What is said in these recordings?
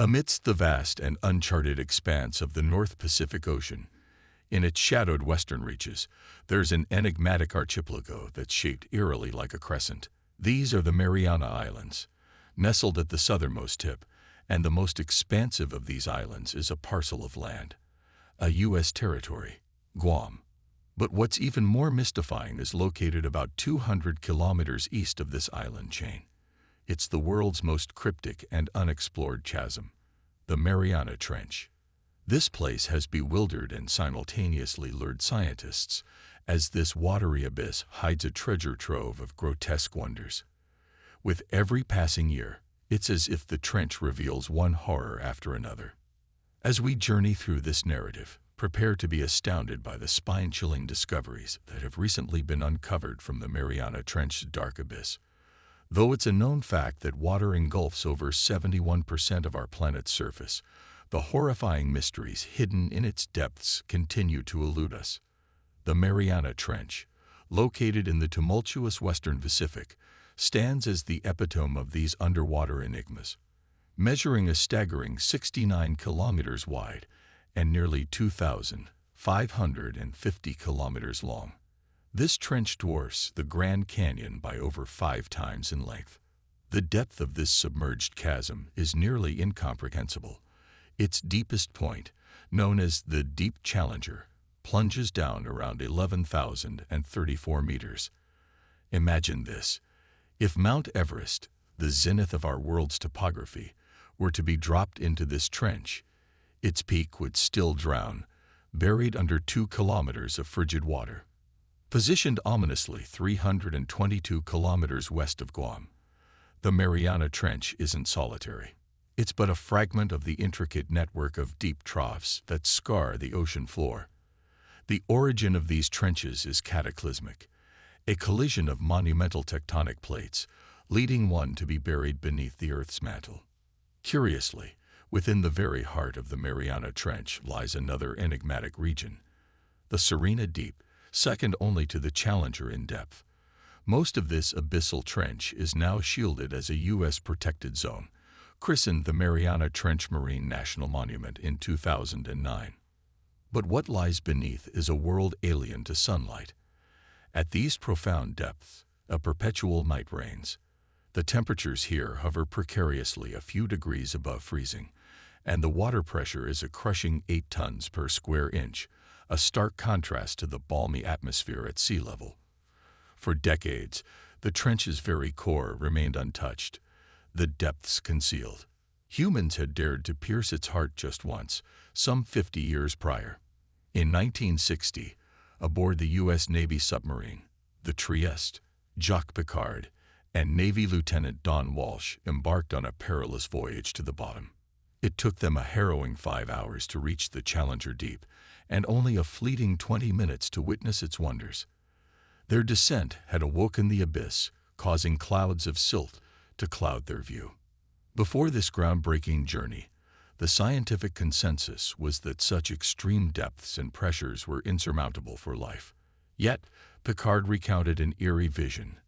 Amidst the vast and uncharted expanse of the North Pacific Ocean, in its shadowed western reaches, there's an enigmatic archipelago that's shaped eerily like a crescent. These are the Mariana Islands, nestled at the southernmost tip, and the most expansive of these islands is a parcel of land, a U.S. territory, Guam. But what's even more mystifying is located about 200 kilometers east of this island chain. It's the world's most cryptic and unexplored chasm, the Mariana Trench. This place has bewildered and simultaneously lured scientists, as this watery abyss hides a treasure trove of grotesque wonders. With every passing year, it's as if the trench reveals one horror after another. As we journey through this narrative, prepare to be astounded by the spine-chilling discoveries that have recently been uncovered from the Mariana Trench's dark abyss. Though it's a known fact that water engulfs over 71% of our planet's surface, the horrifying mysteries hidden in its depths continue to elude us. The Mariana Trench, located in the tumultuous western Pacific, stands as the epitome of these underwater enigmas. Measuring a staggering 69 kilometers wide and nearly 2,550 kilometers long, this trench dwarfs the Grand Canyon by over 5 times in length. The depth of this submerged chasm is nearly incomprehensible. Its deepest point, known as the Deep Challenger, plunges down around 11,034 meters. Imagine this. If Mount Everest, the zenith of our world's topography, were to be dropped into this trench, its peak would still drown, buried under 2 kilometers of frigid water. Positioned ominously 322 kilometers west of Guam, the Mariana Trench isn't solitary. It's but a fragment of the intricate network of deep troughs that scar the ocean floor. The origin of these trenches is cataclysmic, a collision of monumental tectonic plates, leading one to be buried beneath the Earth's mantle. Curiously, within the very heart of the Mariana Trench lies another enigmatic region, the Serena Deep, second only to the Challenger in depth. Most of this abyssal trench is now shielded as a U.S. protected zone, christened the Mariana Trench Marine National Monument in 2009. But what lies beneath is a world alien to sunlight. At these profound depths, a perpetual night reigns. The temperatures here hover precariously a few degrees above freezing, and the water pressure is a crushing 8 tons per square inch, a stark contrast to the balmy atmosphere at sea level. For decades, the trench's very core remained untouched, the depths concealed. Humans had dared to pierce its heart just once, some 50 years prior. In 1960, aboard the U.S. Navy submarine, the Trieste, Jacques Piccard and Navy Lieutenant Don Walsh embarked on a perilous voyage to the bottom. It took them a harrowing 5 hours to reach the Challenger Deep, and only a fleeting 20 minutes to witness its wonders. Their descent had awoken the abyss, causing clouds of silt to cloud their view. Before this groundbreaking journey, the scientific consensus was that such extreme depths and pressures were insurmountable for life. Yet, Piccard recounted an eerie vision,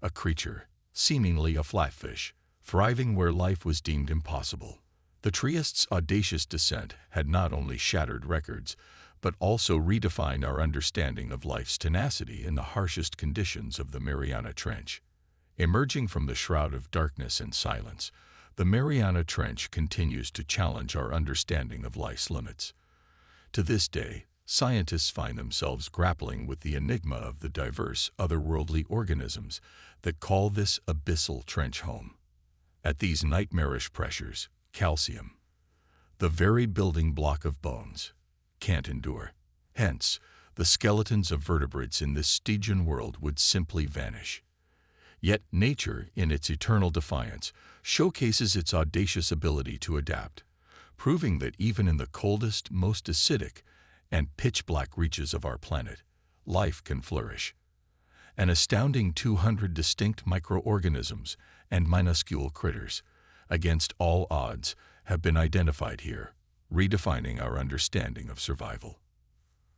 a creature, seemingly a flatfish, thriving where life was deemed impossible. The Trieste's audacious descent had not only shattered records, but also redefined our understanding of life's tenacity in the harshest conditions of the Mariana Trench. Emerging from the shroud of darkness and silence, the Mariana Trench continues to challenge our understanding of life's limits. To this day, scientists find themselves grappling with the enigma of the diverse, otherworldly organisms that call this abyssal trench home. At these nightmarish pressures, calcium, the very building block of bones, can't endure. Hence, the skeletons of vertebrates in this Stygian world would simply vanish. Yet nature, in its eternal defiance, showcases its audacious ability to adapt, proving that even in the coldest, most acidic, and pitch-black reaches of our planet, life can flourish. An astounding 200 distinct microorganisms and minuscule critters, against all odds, have been identified here, redefining our understanding of survival.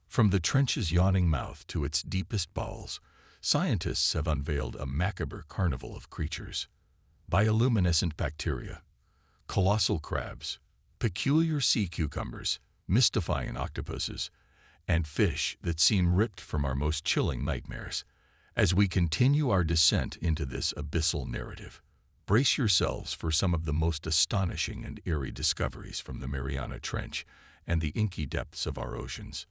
From the trench's yawning mouth to its deepest bowels, scientists have unveiled a macabre carnival of creatures. Bioluminescent bacteria, colossal crabs, peculiar sea cucumbers, mystifying octopuses, and fish that seem ripped from our most chilling nightmares. As we continue our descent into this abyssal narrative, brace yourselves for some of the most astonishing and eerie discoveries from the Mariana Trench and the inky depths of our oceans.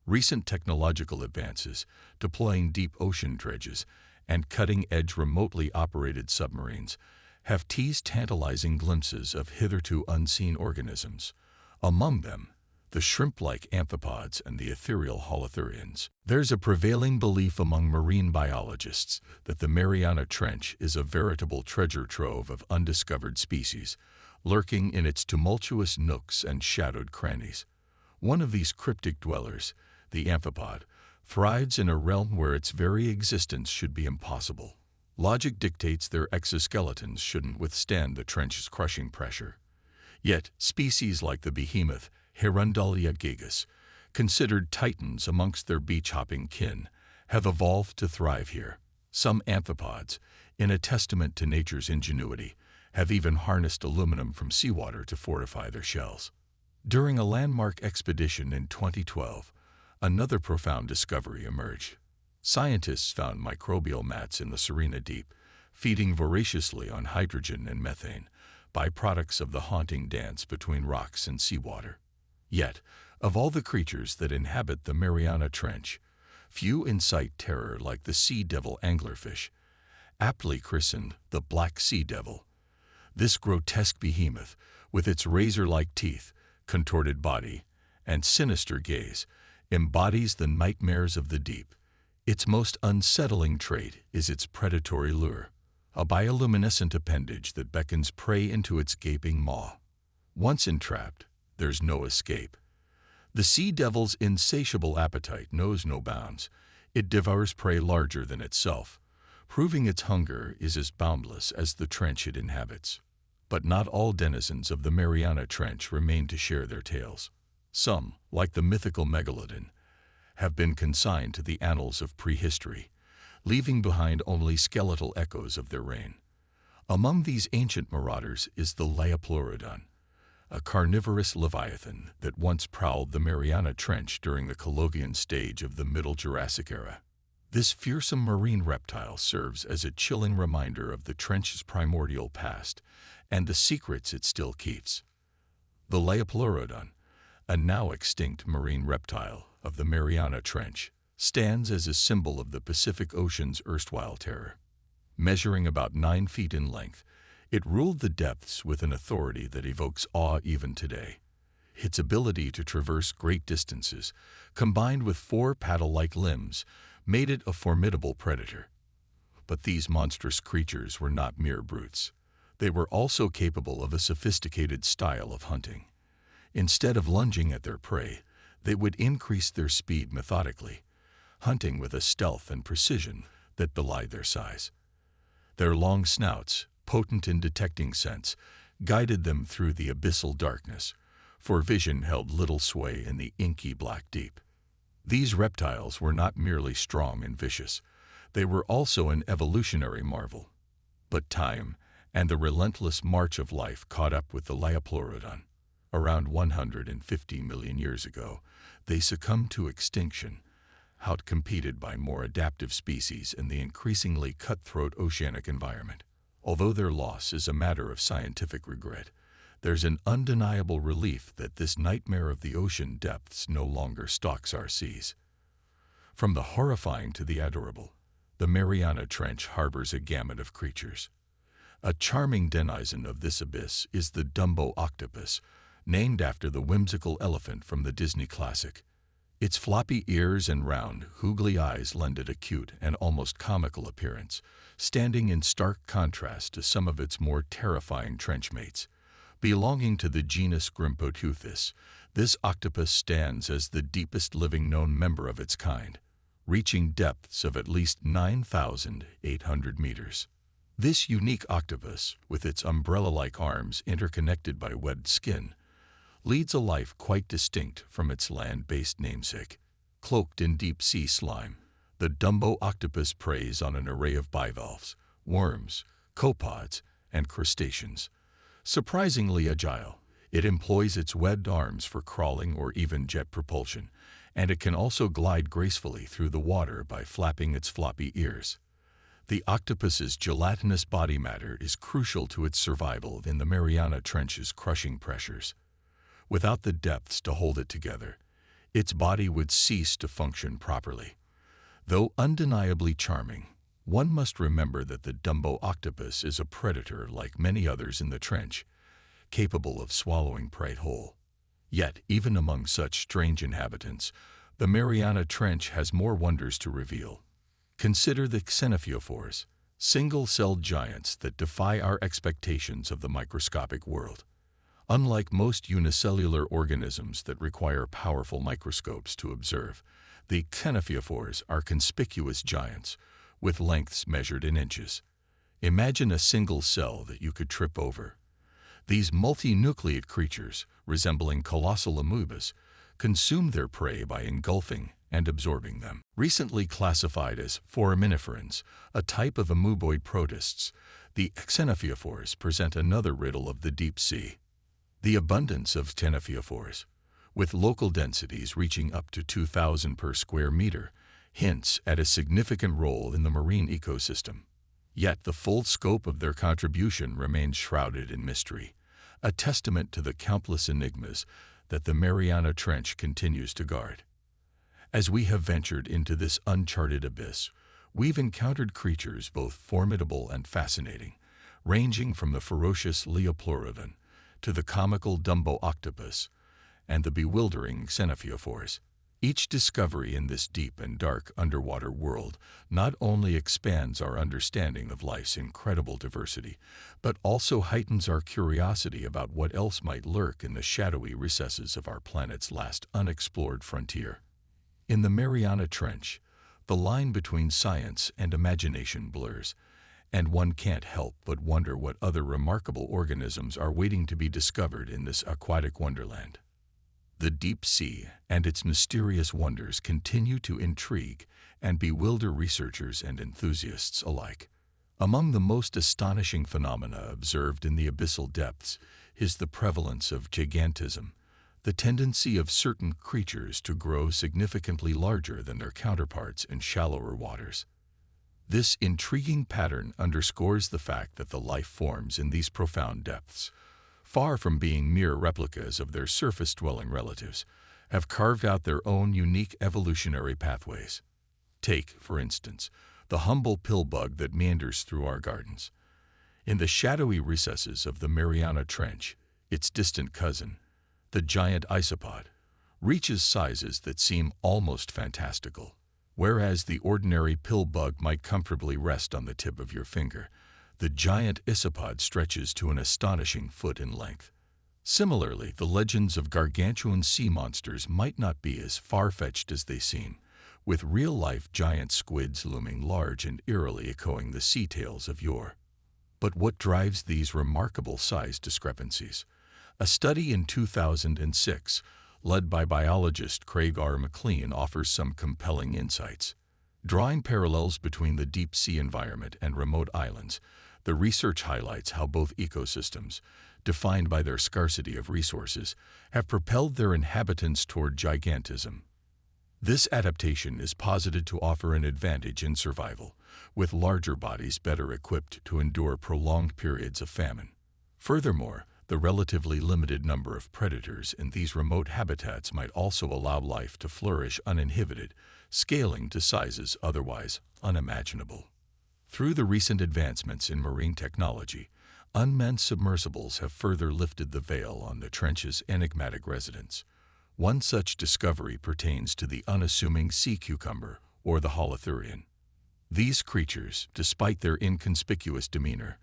Recent technological advances, deploying deep ocean dredges and cutting-edge remotely operated submarines, have teased tantalizing glimpses of hitherto unseen organisms. Among them, the shrimp-like amphipods and the ethereal holothurians. There's a prevailing belief among marine biologists that the Mariana Trench is a veritable treasure trove of undiscovered species, lurking in its tumultuous nooks and shadowed crannies. One of these cryptic dwellers, the amphipod, thrives in a realm where its very existence should be impossible. Logic dictates their exoskeletons shouldn't withstand the trench's crushing pressure. Yet, species like the behemoth Hirundalia gigas, considered titans amongst their beach-hopping kin, have evolved to thrive here. Some amphipods, in a testament to nature's ingenuity, have even harnessed aluminum from seawater to fortify their shells. During a landmark expedition in 2012, another profound discovery emerged. Scientists found microbial mats in the Serena Deep, feeding voraciously on hydrogen and methane, byproducts of the haunting dance between rocks and seawater. Yet, of all the creatures that inhabit the Mariana Trench, few incite terror like the sea devil anglerfish, aptly christened the Black Sea Devil. This grotesque behemoth, with its razor-like teeth, contorted body, and sinister gaze, embodies the nightmares of the deep. Its most unsettling trait is its predatory lure, a bioluminescent appendage that beckons prey into its gaping maw. Once entrapped, there's no escape. The sea devil's insatiable appetite knows no bounds. It devours prey larger than itself, proving its hunger is as boundless as the trench it inhabits. But not all denizens of the Mariana Trench remain to share their tales. Some, like the mythical megalodon, have been consigned to the annals of prehistory, leaving behind only skeletal echoes of their reign. Among these ancient marauders is the Leioplurodon, a carnivorous leviathan that once prowled the Mariana Trench during the Colovian stage of the Middle Jurassic era. This fearsome marine reptile serves as a chilling reminder of the trench's primordial past and the secrets it still keeps. The Leioplurodon, a now extinct marine reptile of the Mariana Trench, stands as a symbol of the Pacific Ocean's erstwhile terror. Measuring about 9 feet in length, it ruled the depths with an authority that evokes awe even today. Its ability to traverse great distances, combined with 4 paddle-like limbs, made it a formidable predator. But these monstrous creatures were not mere brutes. They were also capable of a sophisticated style of hunting. Instead of lunging at their prey, they would increase their speed methodically, hunting with a stealth and precision that belied their size. Their long snouts, potent in detecting scents, guided them through the abyssal darkness, for vision held little sway in the inky black deep. These reptiles were not merely strong and vicious, they were also an evolutionary marvel. But time and the relentless march of life caught up with the Leioplurodon. Around 150 million years ago, they succumbed to extinction, outcompeted by more adaptive species in the increasingly cutthroat oceanic environment. Although their loss is a matter of scientific regret, there's an undeniable relief that this nightmare of the ocean depths no longer stalks our seas. From the horrifying to the adorable, the Mariana Trench harbors a gamut of creatures. A charming denizen of this abyss is the Dumbo octopus, named after the whimsical elephant from the Disney classic. Its floppy ears and round, googly eyes lend it a cute and almost comical appearance, standing in stark contrast to some of its more terrifying trench mates. Belonging to the genus Grimpoteuthis, this octopus stands as the deepest living known member of its kind, reaching depths of at least 9,800 meters. This unique octopus, with its umbrella-like arms interconnected by webbed skin, leads a life quite distinct from its land-based namesake. Cloaked in deep-sea slime, the Dumbo octopus preys on an array of bivalves, worms, copepods, and crustaceans. Surprisingly agile, it employs its webbed arms for crawling or even jet propulsion, and it can also glide gracefully through the water by flapping its floppy ears. The octopus's gelatinous body matter is crucial to its survival in the Mariana Trench's crushing pressures. Without the depths to hold it together, its body would cease to function properly. Though undeniably charming, one must remember that the Dumbo octopus is a predator like many others in the trench, capable of swallowing prey whole. Yet, even among such strange inhabitants, the Mariana Trench has more wonders to reveal. Consider the xenophyophores, single-celled giants that defy our expectations of the microscopic world. Unlike most unicellular organisms that require powerful microscopes to observe, the xenophyophores are conspicuous giants, with lengths measured in inches. Imagine a single cell that you could trip over. These multinucleate creatures, resembling colossal amoebas, consume their prey by engulfing and absorbing them. Recently classified as foraminiferans, a type of amoeboid protists, the xenophyophores present another riddle of the deep sea. The abundance of xenophyophores, with local densities reaching up to 2,000 per square meter, hints at a significant role in the marine ecosystem. Yet the full scope of their contribution remains shrouded in mystery, a testament to the countless enigmas that the Mariana Trench continues to guard. As we have ventured into this uncharted abyss, we've encountered creatures both formidable and fascinating, ranging from the ferocious Leopleurodon to the comical Dumbo octopus and the bewildering xenophyophores. Each discovery in this deep and dark underwater world not only expands our understanding of life's incredible diversity, but also heightens our curiosity about what else might lurk in the shadowy recesses of our planet's last unexplored frontier. In the Mariana Trench, the line between science and imagination blurs, and one can't help but wonder what other remarkable organisms are waiting to be discovered in this aquatic wonderland. The deep sea and its mysterious wonders continue to intrigue and bewilder researchers and enthusiasts alike. Among the most astonishing phenomena observed in the abyssal depths is the prevalence of gigantism, the tendency of certain creatures to grow significantly larger than their counterparts in shallower waters. This intriguing pattern underscores the fact that the life forms in these profound depths, far from being mere replicas of their surface-dwelling relatives, have carved out their own unique evolutionary pathways. Take, for instance, the humble pill bug that meanders through our gardens. In the shadowy recesses of the Mariana Trench, its distant cousin, the giant isopod, reaches sizes that seem almost fantastical. Whereas the ordinary pill bug might comfortably rest on the tip of your finger, the giant isopod stretches to an astonishing foot in length. Similarly, the legends of gargantuan sea monsters might not be as far-fetched as they seem, with real-life giant squids looming large and eerily echoing the sea tales of yore. But what drives these remarkable size discrepancies? A study in 2006, led by biologist Craig R. McLean, offers some compelling insights. Drawing parallels between the deep-sea environment and remote islands, the research highlights how both ecosystems, defined by their scarcity of resources, have propelled their inhabitants toward gigantism. This adaptation is posited to offer an advantage in survival, with larger bodies better equipped to endure prolonged periods of famine. Furthermore, the relatively limited number of predators in these remote habitats might also allow life to flourish uninhibited, scaling to sizes otherwise unimaginable. Through the recent advancements in marine technology, unmanned submersibles have further lifted the veil on the trench's enigmatic residents. One such discovery pertains to the unassuming sea cucumber, or the holothurian. These creatures, despite their inconspicuous demeanor,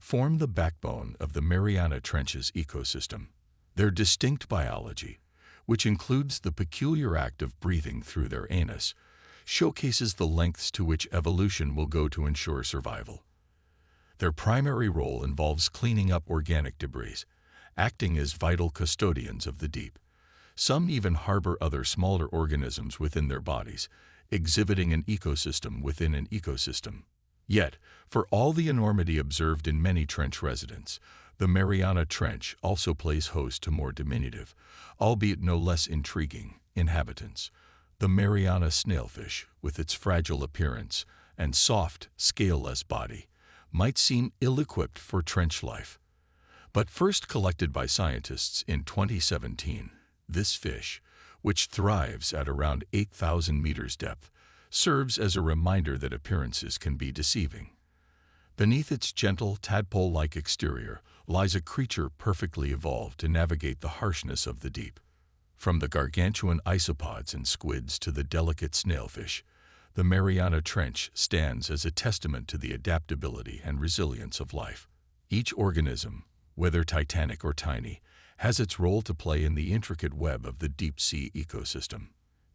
form the backbone of the Mariana Trench's ecosystem. Their distinct biology, which includes the peculiar act of breathing through their anus, showcases the lengths to which evolution will go to ensure survival. Their primary role involves cleaning up organic debris, acting as vital custodians of the deep. Some even harbor other smaller organisms within their bodies, exhibiting an ecosystem within an ecosystem. Yet, for all the enormity observed in many trench residents, The Mariana Trench also plays host to more diminutive, albeit no less intriguing, inhabitants. The Mariana snailfish, with its fragile appearance and soft, scaleless body, might seem ill-equipped for trench life. But first collected by scientists in 2017, this fish, which thrives at around 8,000 meters depth, serves as a reminder that appearances can be deceiving. Beneath its gentle, tadpole-like exterior lies a creature perfectly evolved to navigate the harshness of the deep. From the gargantuan isopods and squids to the delicate snailfish, the Mariana Trench stands as a testament to the adaptability and resilience of life. Each organism, whether titanic or tiny, has its role to play in the intricate web of the deep-sea ecosystem.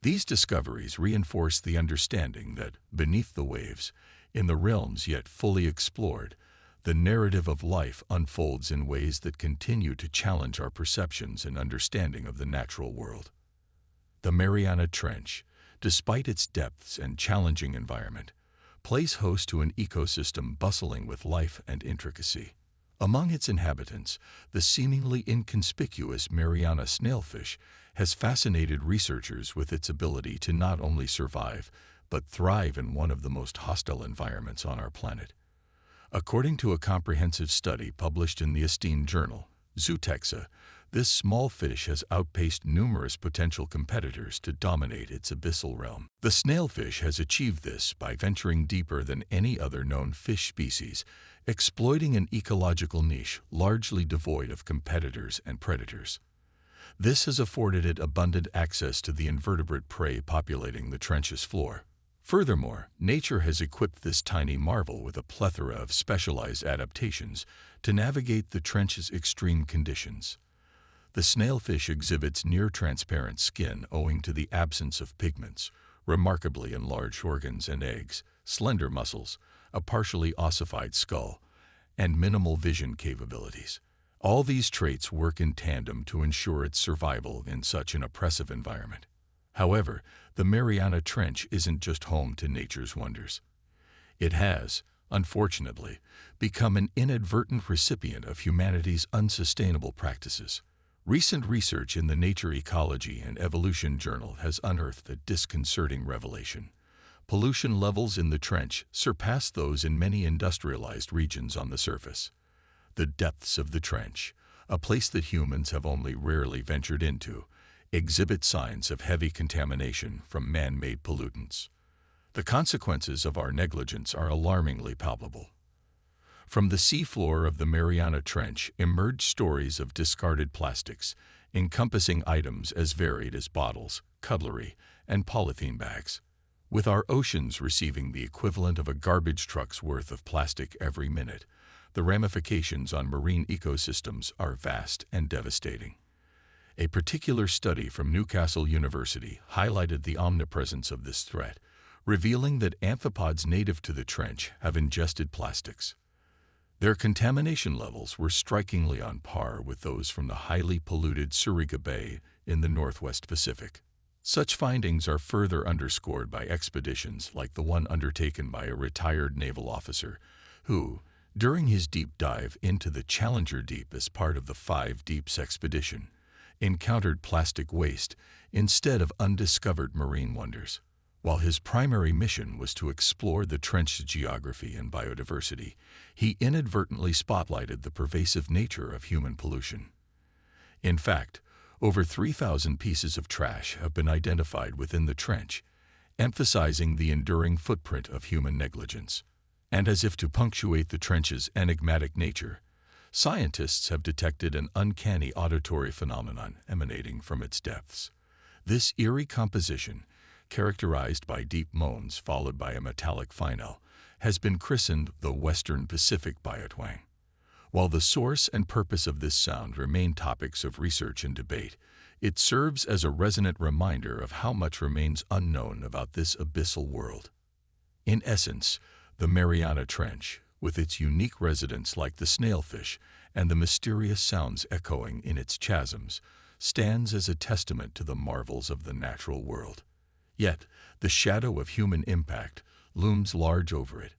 These discoveries reinforce the understanding that, beneath the waves, in the realms yet fully explored, the narrative of life unfolds in ways that continue to challenge our perceptions and understanding of the natural world. The Mariana Trench, despite its depths and challenging environment, plays host to an ecosystem bustling with life and intricacy. Among its inhabitants, the seemingly inconspicuous Mariana snailfish has fascinated researchers with its ability to not only survive, but thrive in one of the most hostile environments on our planet. According to a comprehensive study published in the esteemed journal, Zootexa, this small fish has outpaced numerous potential competitors to dominate its abyssal realm. The snailfish has achieved this by venturing deeper than any other known fish species, exploiting an ecological niche largely devoid of competitors and predators. This has afforded it abundant access to the invertebrate prey populating the trench's floor. Furthermore, nature has equipped this tiny marvel with a plethora of specialized adaptations to navigate the trench's extreme conditions. The snailfish exhibits near-transparent skin owing to the absence of pigments, remarkably enlarged organs and eggs, slender muscles, a partially ossified skull, and minimal vision capabilities. All these traits work in tandem to ensure its survival in such an oppressive environment. However, the Mariana Trench isn't just home to nature's wonders. It has, unfortunately, become an inadvertent recipient of humanity's unsustainable practices. Recent research in the Nature Ecology and Evolution Journal has unearthed a disconcerting revelation. Pollution levels in the trench surpass those in many industrialized regions on the surface. The depths of the trench, a place that humans have only rarely ventured into, exhibit signs of heavy contamination from man-made pollutants. The consequences of our negligence are alarmingly palpable. From the seafloor of the Mariana Trench emerge stories of discarded plastics, encompassing items as varied as bottles, cutlery, and polythene bags. With our oceans receiving the equivalent of a garbage truck's worth of plastic every minute, the ramifications on marine ecosystems are vast and devastating. A particular study from Newcastle University highlighted the omnipresence of this threat, revealing that amphipods native to the trench have ingested plastics. Their contamination levels were strikingly on par with those from the highly polluted Surrey Bay in the Northwest Pacific. Such findings are further underscored by expeditions like the one undertaken by a retired naval officer who, during his deep dive into the Challenger Deep as part of the 5 Deeps expedition, encountered plastic waste instead of undiscovered marine wonders. While his primary mission was to explore the trench's geography and biodiversity, he inadvertently spotlighted the pervasive nature of human pollution. In fact, over 3,000 pieces of trash have been identified within the trench, emphasizing the enduring footprint of human negligence. And as if to punctuate the trench's enigmatic nature, scientists have detected an uncanny auditory phenomenon emanating from its depths. This eerie composition, characterized by deep moans followed by a metallic finale, has been christened the Western Pacific biotwang. While the source and purpose of this sound remain topics of research and debate, it serves as a resonant reminder of how much remains unknown about this abyssal world. In essence, the Mariana Trench, with its unique residents like the snailfish and the mysterious sounds echoing in its chasms, stands as a testament to the marvels of the natural world. Yet, the shadow of human impact looms large over it.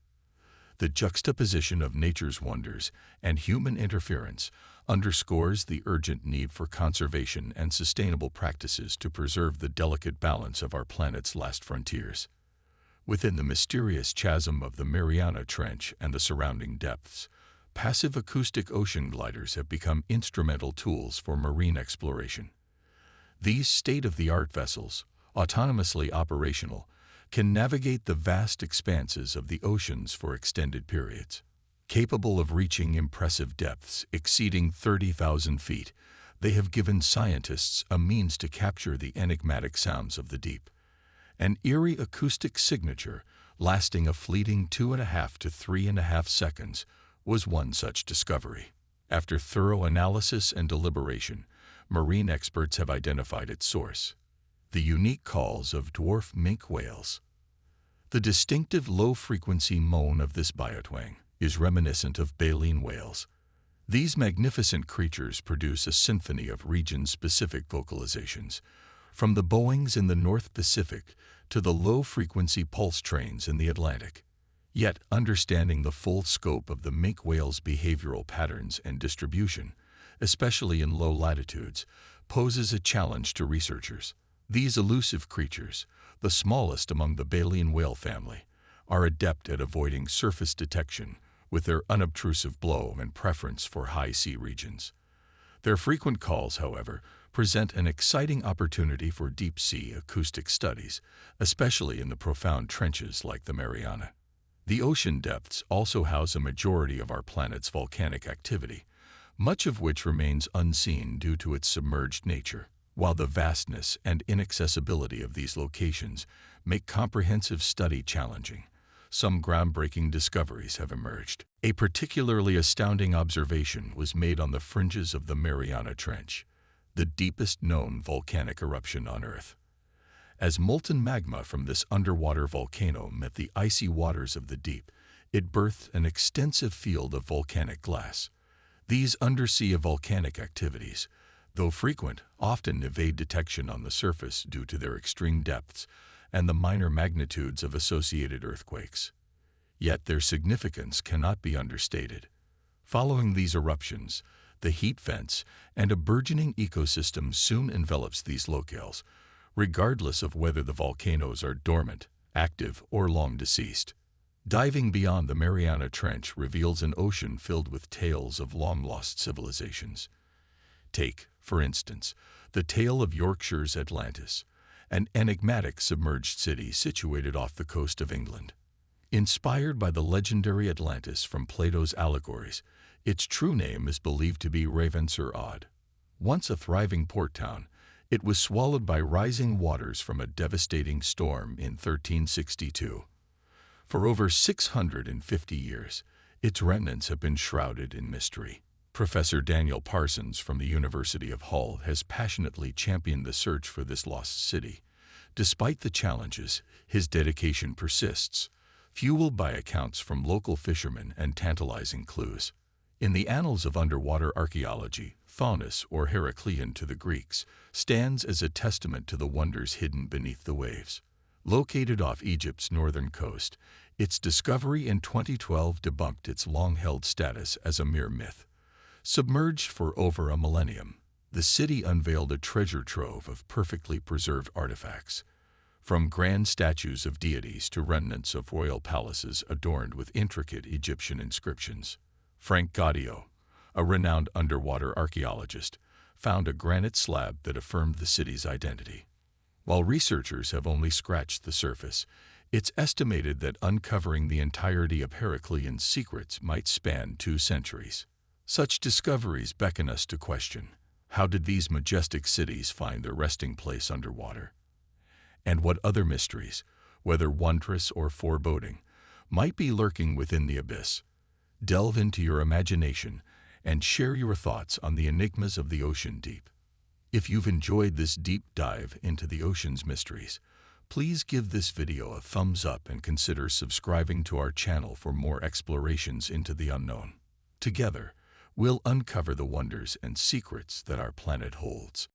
The juxtaposition of nature's wonders and human interference underscores the urgent need for conservation and sustainable practices to preserve the delicate balance of our planet's last frontiers. Within the mysterious chasm of the Mariana Trench and the surrounding depths, passive acoustic ocean gliders have become instrumental tools for marine exploration. These state-of-the-art vessels, autonomously operational, can navigate the vast expanses of the oceans for extended periods. Capable of reaching impressive depths exceeding 30,000 feet, they have given scientists a means to capture the enigmatic sounds of the deep. An eerie acoustic signature, lasting a fleeting 2.5 to 3.5 seconds, was one such discovery. After thorough analysis and deliberation, marine experts have identified its source: the unique calls of dwarf minke whales. The distinctive low-frequency moan of this biotwang is reminiscent of baleen whales. These magnificent creatures produce a symphony of region-specific vocalizations, from the bowings in the North Pacific to the low-frequency pulse trains in the Atlantic. Yet, understanding the full scope of the minke whale's behavioral patterns and distribution, especially in low latitudes, poses a challenge to researchers. These elusive creatures, the smallest among the baleen whale family, are adept at avoiding surface detection with their unobtrusive blow and preference for high sea regions. Their frequent calls, however, present an exciting opportunity for deep-sea acoustic studies, especially in the profound trenches like the Mariana. The ocean depths also house a majority of our planet's volcanic activity, much of which remains unseen due to its submerged nature. While the vastness and inaccessibility of these locations make comprehensive study challenging, some groundbreaking discoveries have emerged. A particularly astounding observation was made on the fringes of the Mariana Trench, the deepest known volcanic eruption on Earth. As molten magma from this underwater volcano met the icy waters of the deep, it birthed an extensive field of volcanic glass. These undersea volcanic activities, though frequent, often evade detection on the surface due to their extreme depths and the minor magnitudes of associated earthquakes. Yet their significance cannot be understated. Following these eruptions, the heat vents and a burgeoning ecosystem soon envelops these locales, regardless of whether the volcanoes are dormant, active, or long deceased. Diving beyond the Mariana Trench reveals an ocean filled with tales of long-lost civilizations. Take, for instance, the tale of Yorkshire's Atlantis, an enigmatic submerged city situated off the coast of England. Inspired by the legendary Atlantis from Plato's allegories, its true name is believed to be Ravensur-Odd. Once a thriving port town, it was swallowed by rising waters from a devastating storm in 1362. For over 650 years, its remnants have been shrouded in mystery. Professor Daniel Parsons from the University of Hull has passionately championed the search for this lost city. Despite the challenges, his dedication persists, fueled by accounts from local fishermen and tantalizing clues. In the annals of underwater archaeology, Faunus, or Heraclean to the Greeks, stands as a testament to the wonders hidden beneath the waves. Located off Egypt's northern coast, its discovery in 2012 debunked its long-held status as a mere myth. Submerged for over a millennium, the city unveiled a treasure trove of perfectly preserved artifacts, from grand statues of deities to remnants of royal palaces adorned with intricate Egyptian inscriptions. Frank Gaudio, a renowned underwater archaeologist, found a granite slab that affirmed the city's identity. While researchers have only scratched the surface, it's estimated that uncovering the entirety of Heraclean's secrets might span 2 centuries. Such discoveries beckon us to question, how did these majestic cities find their resting place underwater? And what other mysteries, whether wondrous or foreboding, might be lurking within the abyss? Delve into your imagination and share your thoughts on the enigmas of the ocean deep. If you've enjoyed this deep dive into the ocean's mysteries, please give this video a thumbs up and consider subscribing to our channel for more explorations into the unknown. Together, we'll uncover the wonders and secrets that our planet holds.